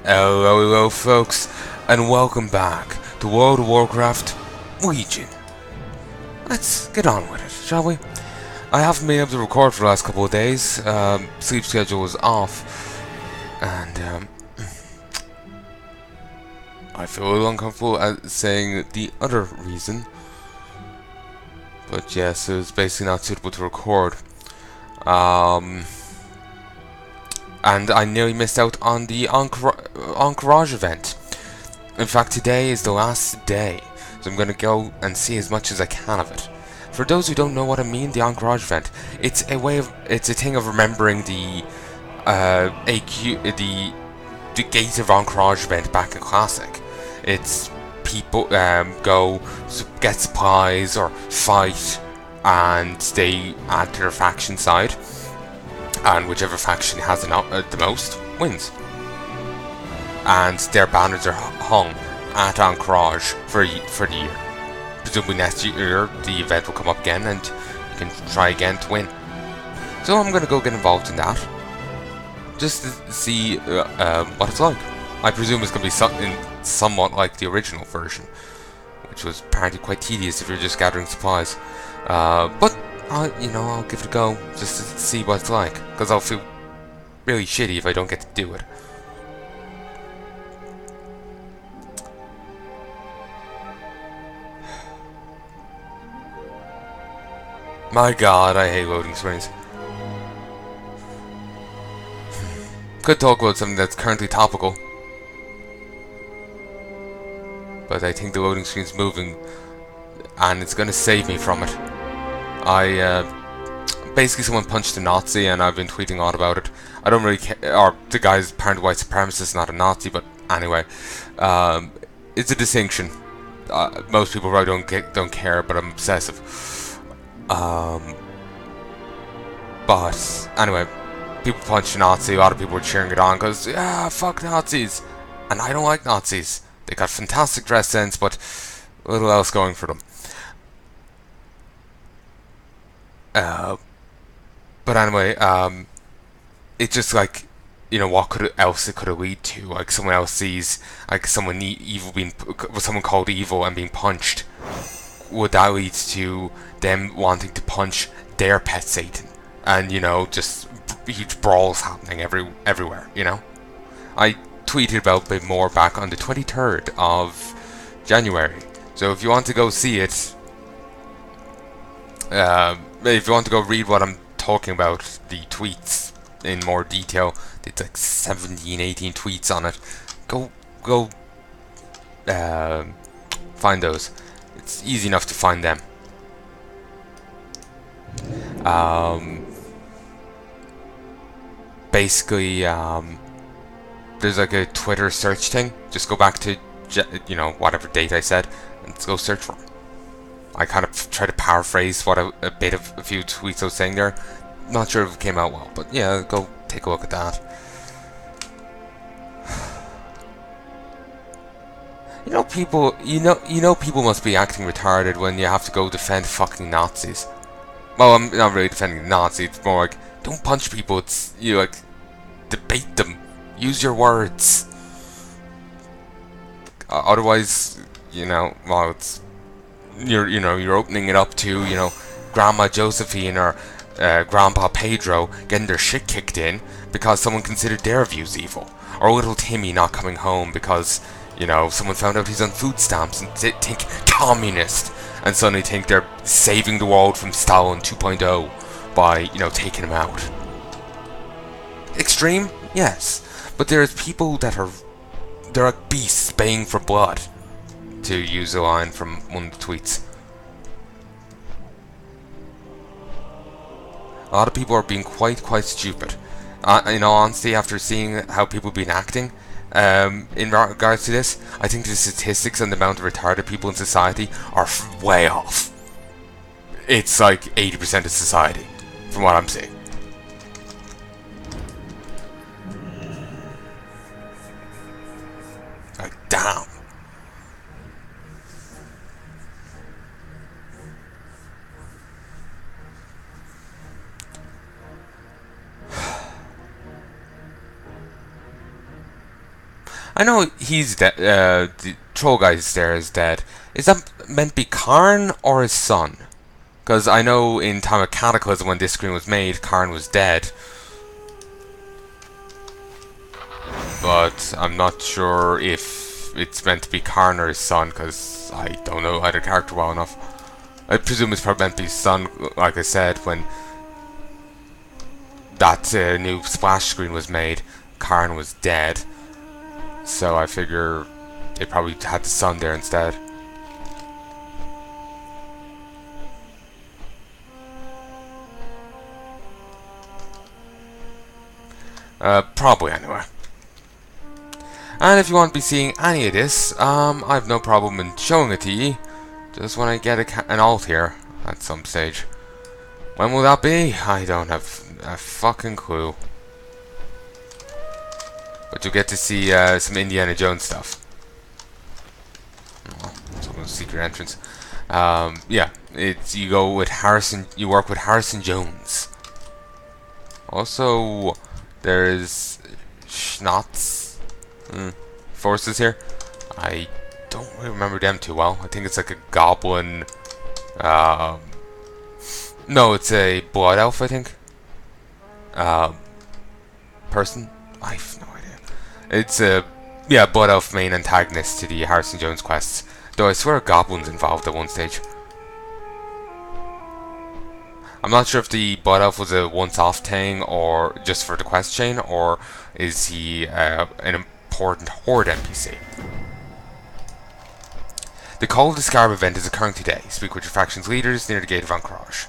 Hello folks, and welcome back to World of Warcraft Legion. Let's get on with it, shall we? I haven't been able to record for the last couple of days. Sleep schedule was off, and I feel a little uncomfortable at saying the other reason. But yes, it was basically not suitable to record. And I nearly missed out on the Ahn'Qiraj event. In fact, today is the last day, so I'm going to go and see as much as I can of it. For those who don't know what I mean, the Ahn'Qiraj event, it's a thing of remembering the the Gate of Ahn'Qiraj event back in Classic. It's people go get supplies or fight, and they add to their faction side. And whichever faction has the most wins. And their banners are hung at Ahn'Qiraj for the year. Presumably next year the event will come up again and you can try again to win. So I'm going to go get involved in that, just to see what it's like. I presume it's going to be something somewhat like the original version, which was apparently quite tedious if you're just gathering supplies. But I'll give it a go just to see what it's like, because I'll feel really shitty if I don't get to do it. My god, I hate loading screens. Could talk about something that's currently topical, but I think the loading screen's moving, and it's going to save me from it. Basically someone punched a Nazi and I've been tweeting a lot about it. I don't really care, or the guy's apparently white supremacist, not a Nazi, but anyway. It's a distinction. Most people probably don't care, but I'm obsessive. But anyway, people punched a Nazi, a lot of people were cheering it on because, yeah, fuck Nazis. And I don't like Nazis. They got fantastic dress sense, but little else going for them. But anyway, it's just like, what else it could have lead to. Like someone else sees like someone someone called evil and being punched. Would that lead to them wanting to punch their pet Satan? And just huge brawls happening everywhere. I tweeted about a bit more back on the 23rd of January. So if you want to go see it, if you want to go read what I'm talking about, the tweets in more detail, it's like 17, 18 tweets on it. Go find those. It's easy enough to find them. Basically, there's like a Twitter search thing. Just go back to whatever date I said, and let's go search for them. I kind of try to paraphrase what a few tweets I was saying there. Not sure if it came out well, but yeah, go take a look at that. People must be acting retarded when you have to go defend fucking Nazis. Well, I'm not really defending the Nazis. It's more like, don't punch people. It's debate them. Use your words. Otherwise, it's. You're opening it up to, Grandma Josephine or Grandpa Pedro getting their shit kicked in because someone considered their views evil. Or little Timmy not coming home because, someone found out he's on food stamps and think communist, and suddenly think they're saving the world from Stalin 2.0 by, taking him out. Extreme? Yes. But there's people they're like beasts baying for blood, to use a line from one of the tweets. A lot of people are being quite stupid. In all honesty, after seeing how people have been acting in regards to this, I think the statistics and the amount of retarded people in society are way off. It's like 80% of society, from what I'm seeing. Like, damn. I know he's dead. The troll guy there is dead. Is that meant to be Karn or his son? Because I know in time of Cataclysm when this screen was made, Karn was dead. But I'm not sure if it's meant to be Karn or his son, because I don't know either character well enough. I presume it's probably meant to be his son, like I said, when that new splash screen was made, Karn was dead. So I figure they probably had the son there instead. Probably anyway. And if you want to be seeing any of this, I have no problem in showing it to you. Just when I get an alt here at some stage. When will that be? I don't have a fucking clue. But you'll get to see some Indiana Jones stuff. Oh, someone's secret entrance. Yeah, it's you go with Harrison. You work with Harrison Jones. Also, there's Schnotz forces here. I don't really remember them too well. I think it's like a goblin. No, it's a blood elf. I think. Person. I have no idea. It's a blood elf main antagonist to the Harrison Jones quests. Though I swear a goblin's involved at one stage. I'm not sure if the blood elf was a once-off thing or just for the quest chain, or is he an important horde NPC. The Call of the Scarab event is occurring today. Speak with your faction's leaders near the gate of Ahn'Qiraj.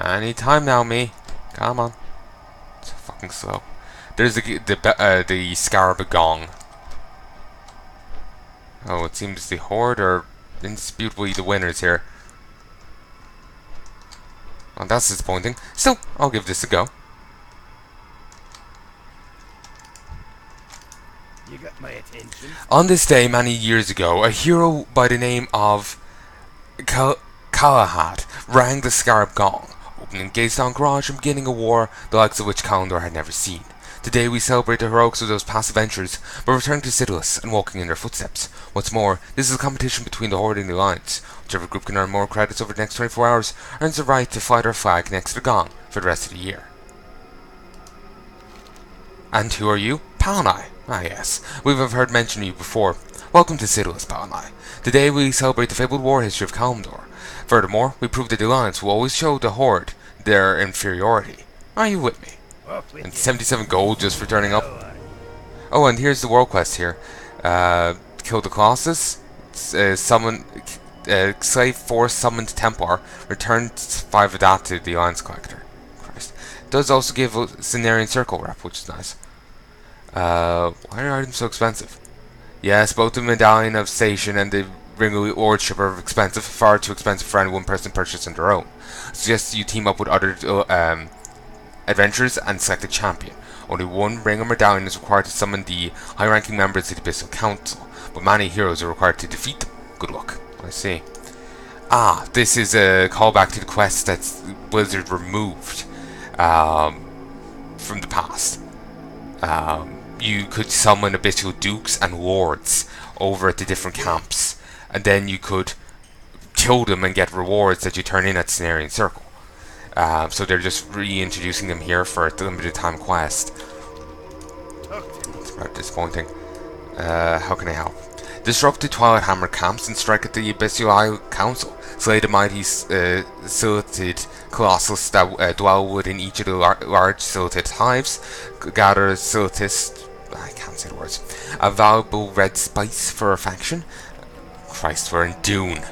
Any time now, me. Come on. It's so fucking slow. There's the Scarab Gong. Oh, it seems the Horde are indisputably the winners here. Well, that's disappointing. Still, I'll give this a go. You got my attention. On this day, many years ago, a hero by the name of Galahad rang the Scarab Gong, opening gates to Ahn'Qiraj and beginning a war the likes of which Kalendor had never seen. Today we celebrate the heroics of those past adventures by returning to Citadus and walking in their footsteps. What's more, this is a competition between the Horde and the Alliance. Whichever group can earn more credits over the next 24 hours earns the right to fly their flag next to the Gong for the rest of the year. And who are you? Palnai. Ah yes, we have heard mention of you before. Welcome to Citadus, Palnai. Today we celebrate the fabled war history of Kalendor. Furthermore, we prove that the Alliance will always show the Horde their inferiority. Are you with me? And 77 gold just for turning up. Oh, and here's the world quest here. Kill the Colossus. Summon... slave 4 summoned Templar. Return 5 of that to the Alliance Collector. Christ. Does also give a Cenarian Circle rep, which is nice. Why are items so expensive? Yes, both the Medallion of Station and the Ring of Lordship are expensive. Far too expensive for any one person purchased on their own. Suggest you team up with other adventurers and select a champion. Only one ring or medallion is required to summon the high-ranking members of the Abyssal Council, but many heroes are required to defeat them. Good luck. I see. Ah, this is a callback to the quest that Blizzard removed from the past. You could summon Abyssal Dukes and Lords over at the different camps, and then you could kill them and get rewards that you turn in at Cenarian Circle. So they're just reintroducing them here for a limited time quest. It's about disappointing. How can I help? Disrupt the Twilight Hammer camps and strike at the Abyssal Isle Council. Slay the mighty silted Colossus that dwell within each of the large silted hives. Gather siltist... I can't say the words. A valuable red spice for a faction. Christ, we're in Dune.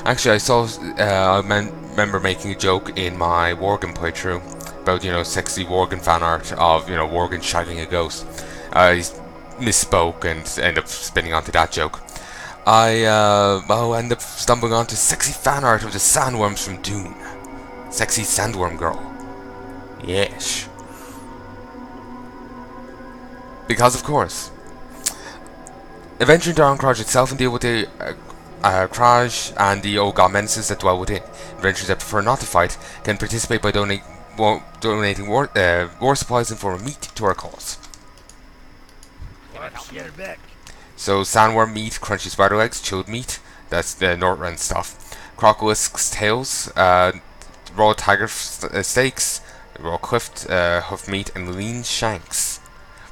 Actually, I saw... I remember making a joke in my Worgen playthrough about, sexy Worgen fan art of, Worgen shagging a ghost. I misspoke and ended up spinning onto that joke. I ended up stumbling onto sexy fan art of the sandworms from Dune. Sexy sandworm girl. Yes. Because of course. Adventure into Ahn'Qiraj itself and deal with the Kraj and the old god menaces that dwell within. Adventurers that prefer not to fight can participate by donating war supplies in form of meat to our cause. So sandworm meat, crunchy spider legs, chilled meat, that's the Northrend stuff. Crocolisk's tails, raw tiger steaks, raw clipped hoof meat, and lean shanks.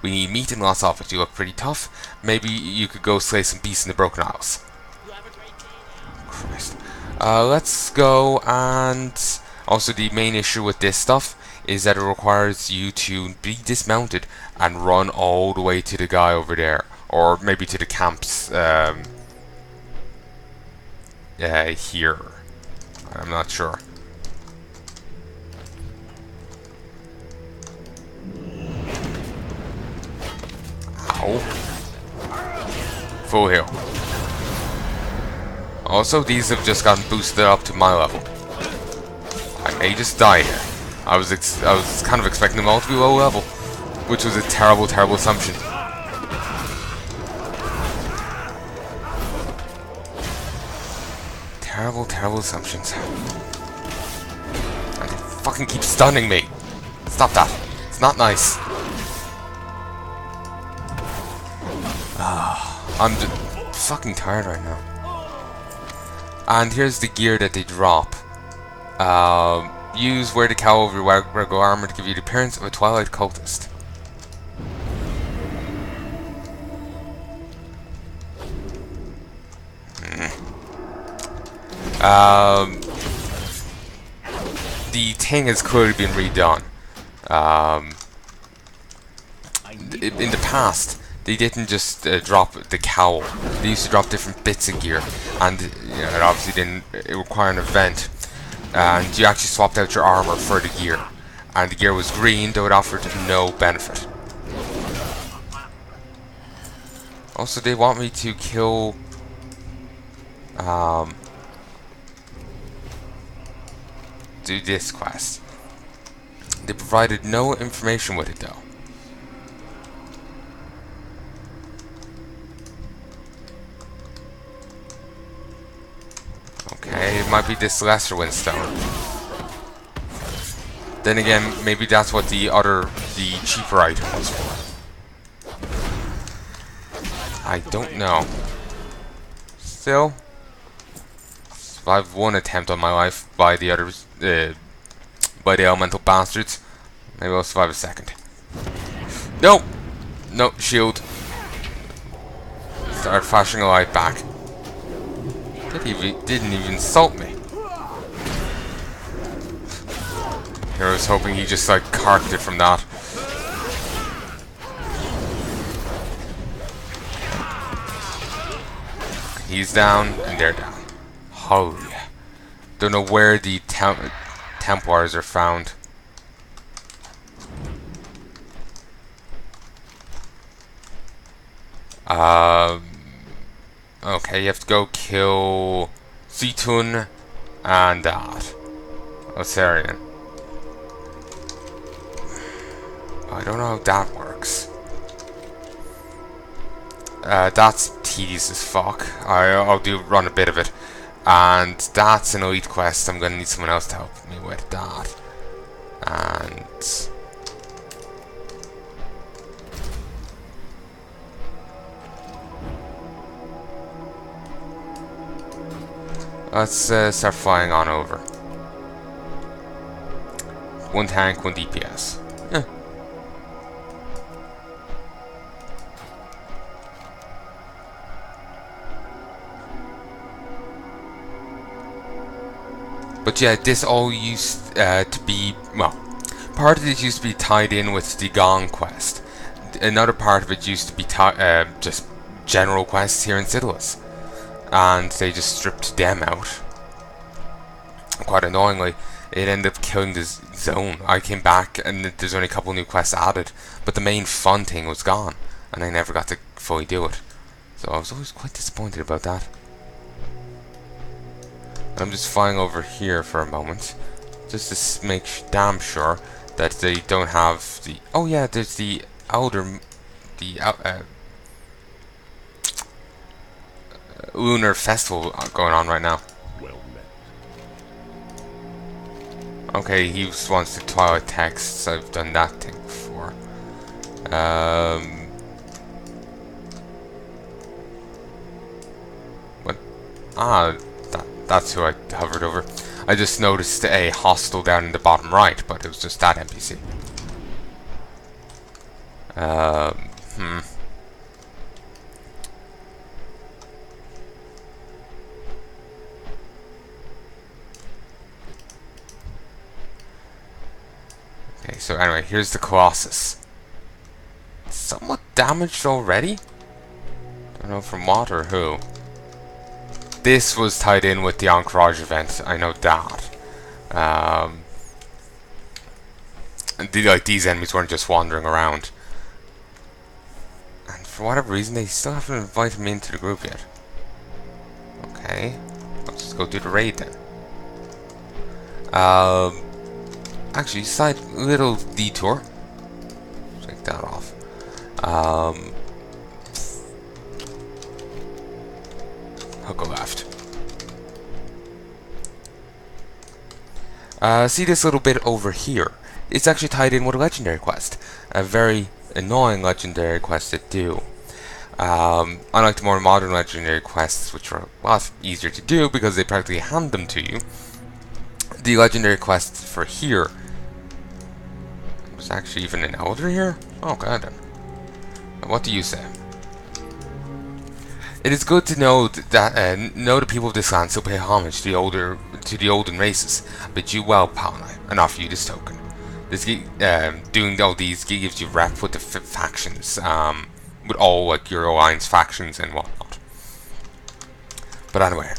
We need meat and lots of it. You look pretty tough. Maybe you could go slay some beasts in the Broken Isles. Christ. Let's go, and also the main issue with this stuff is that it requires you to be dismounted and run all the way to the guy over there, or maybe to the camps here. I'm not sure. Ow. Full heal. Also, these have just gotten boosted up to my level. I may just die here. I was kind of expecting them all to be low level, which was a terrible, terrible assumption. Terrible, terrible assumptions. And they fucking keep stunning me. Stop that. It's not nice. I'm just fucking tired right now. And here's the gear that they drop. Use wear the cowl over your regular armor to give you the appearance of a Twilight cultist. The thing has clearly been redone. In the past, they didn't just drop the cowl. They used to drop different bits of gear, and it obviously didn't require an event. And you actually swapped out your armor for the gear, and the gear was green, though it offered no benefit. Also, they want me to kill do this quest. They provided no information with it though. Okay, it might be this lesser windstone. Then again, maybe that's what the cheaper item was for. I don't know. Still, survived one attempt on my life by the others, by the elemental bastards. Maybe I'll survive a second. Nope! No, shield. Start flashing a light back. Didn't even insult me. Here I was hoping he just like carked it from that. He's down and they're down. Holy. Don't know where the Templars are found. Okay, you have to go kill Zitun and that. Osarian. I don't know how that works. That's tedious as fuck. I'll run a bit of it. And that's an elite quest. I'm gonna need someone else to help me with that. And let's start flying on over. One tank, one DPS. Eh. But yeah, this all used to be, well, part of it used to be tied in with the Gong quest. Another part of it used to be just general quests here in Citadel. And they just stripped them out. Quite annoyingly, it ended up killing this zone. I came back and there's only a couple new quests added, but the main fun thing was gone, and I never got to fully do it. So I was always quite disappointed about that. And I'm just flying over here for a moment, just to make damn sure that they don't have the... Oh yeah, there's the Elder... lunar festival going on right now. Well met. Okay, he just wants the Twilight texts. I've done that thing before. What? Ah, that's who I hovered over. I just noticed a hostel down in the bottom right, but it was just that NPC. Okay, so anyway, here's the Colossus. Somewhat damaged already? Don't know from what or who. This was tied in with the Ahn'Qiraj event, I know that. And these enemies weren't just wandering around. And for whatever reason, they still haven't invited me into the group yet. Okay, let's just go do the raid then. Actually, side little detour. Take that off. I'll go left. See this little bit over here? It's actually tied in with a legendary quest. A very annoying legendary quest to do. Unlike the more modern legendary quests, which are a lot easier to do because they practically hand them to you, the legendary quest for here... Was actually even an elder here? Oh god then. What do you say? It is good to know that know the people of this land still pay homage to the olden races. I bid you well, Palnai, and offer you this token. This doing all these gives you rep with the factions, with all like your alliance factions and whatnot. But anyway,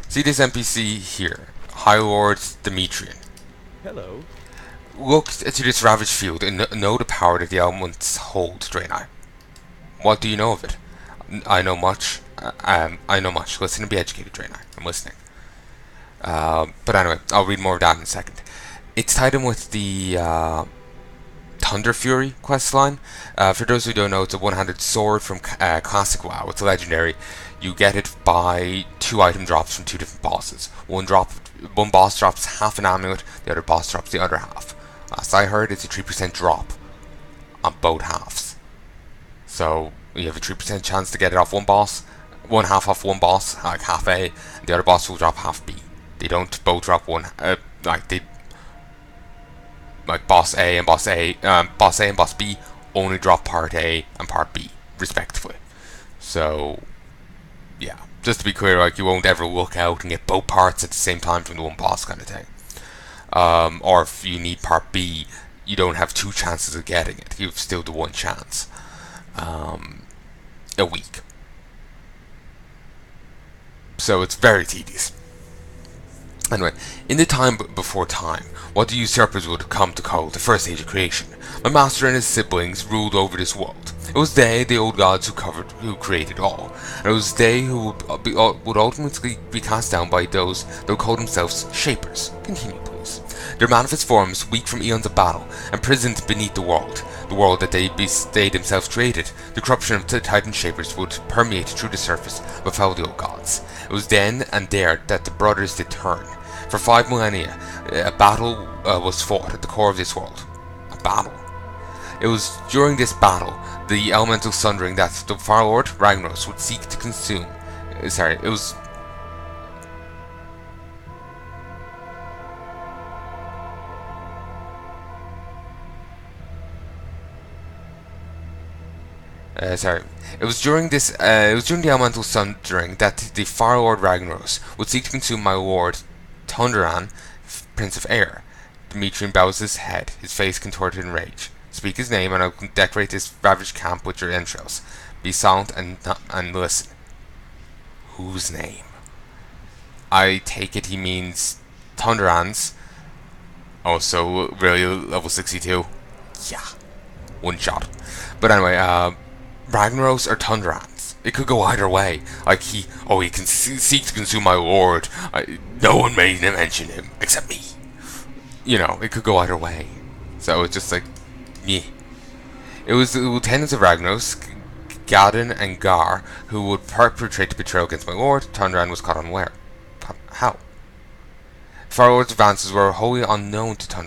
see this NPC here, High Lord Demetrian. Hello. Look to this ravaged field and know the power that the elements hold, Draenei. What do you know of it? I know much. I know much. Listen and be educated, Draenei. I'm listening. But anyway, I'll read more of that in a second. It's tied in with the Thunder Fury questline. For those who don't know, it's a one-handed sword from Classic WoW. It's a legendary. You get it by 2 item drops from 2 different bosses. One boss drops half an amulet, the other boss drops the other half. As I heard, it's a 3% drop on both halves. So you have a 3% chance to get it off one boss, one half off one boss, like half A, and the other boss will drop half B. They don't both drop one, like boss A and boss and boss B only drop part A and part B, respectively. So, yeah, just to be clear, like you won't ever look out and get both parts at the same time from the one boss kind of thing. Or if you need part B, you don't have 2 chances of getting it. You've still the 1 chance. A week. So it's very tedious. Anyway, in the time before time, what the usurpers would come to call the first age of creation, my master and his siblings ruled over this world. It was they, the old gods, who created all, and it was they who would ultimately be cast down by those that would call themselves Shapers. Continue, please. Their manifest forms, weak from eons of battle, imprisoned beneath the world that they themselves created. The corruption of the Titan Shapers would permeate through the surface of the old gods. It was then and there that the brothers did turn. For 5 millennia, a battle was fought at the core of this world. A battle. It was during this battle, the elemental sundering, that the Fire Lord Ragnaros would seek to consume. It was... It was during the elemental sundering that the Fire Lord Ragnaros would seek to consume my lord Thunderan, Prince of Air. Demetrian bows his head, his face contorted in rage. Speak his name, and I will decorate this ravaged camp with your entrails. Be silent and listen. Whose name? I take it he means Thunderan's. Also, really, level 62. Yeah, 1 shot. But anyway, Ragnaros or Thunderan's. It could go either way. Like he can seek to consume my lord. No one may mention him except me. You know, it could go either way. So it's just like, yeah. It was the lieutenants of Ragnaros Gadon and Gar, who would perpetrate the betrayal against my lord, turned around and was caught unaware. How? Farrod's advances were wholly unknown to Tundra.